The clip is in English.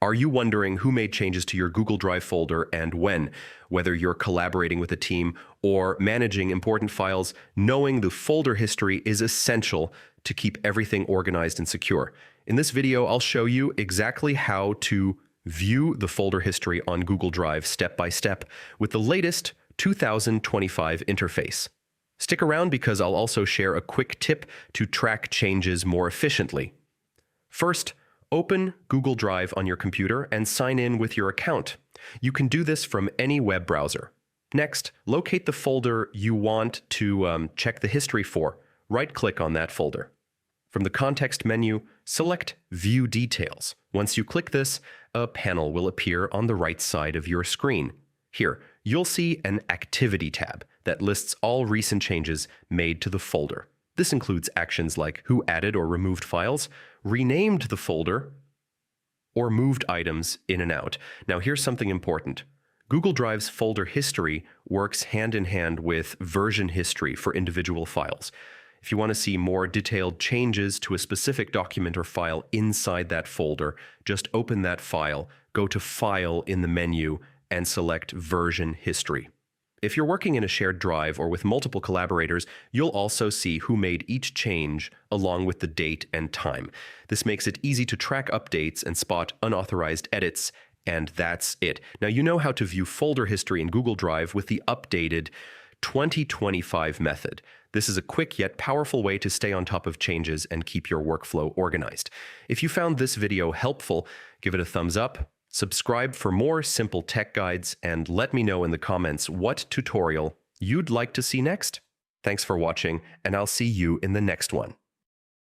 Are you wondering who made changes to your Google Drive folder and when? Whether you're collaborating with a team or managing important files, knowing the folder history is essential to keep everything organized and secure. In this video, I'll show you exactly how to view the folder history on Google Drive step by step with the latest 2025 interface. Stick around because I'll also share a quick tip to track changes more efficiently. First, open Google Drive on your computer and sign in with your account. You can do this from any web browser. Next, locate the folder you want to check the history for. Right-click on that folder. From the context menu, select View Details. Once you click this, a panel will appear on the right side of your screen. Here, you'll see an Activity tab that lists all recent changes made to the folder. This includes actions like who added or removed files, renamed the folder, or moved items in and out. Now, here's something important. Google Drive's folder history works hand in hand with version history for individual files. If you want to see more detailed changes to a specific document or file inside that folder, just open that file, go to File in the menu, and select Version History. If you're working in a shared drive or with multiple collaborators, you'll also see who made each change along with the date and time. This makes it easy to track updates and spot unauthorized edits, and that's it. Now, you know how to view folder history in Google Drive with the updated 2025 method. This is a quick yet powerful way to stay on top of changes and keep your workflow organized. If you found this video helpful, give it a thumbs up, subscribe for more simple tech guides, and let me know in the comments what tutorial you'd like to see next. Thanks for watching, and I'll see you in the next one.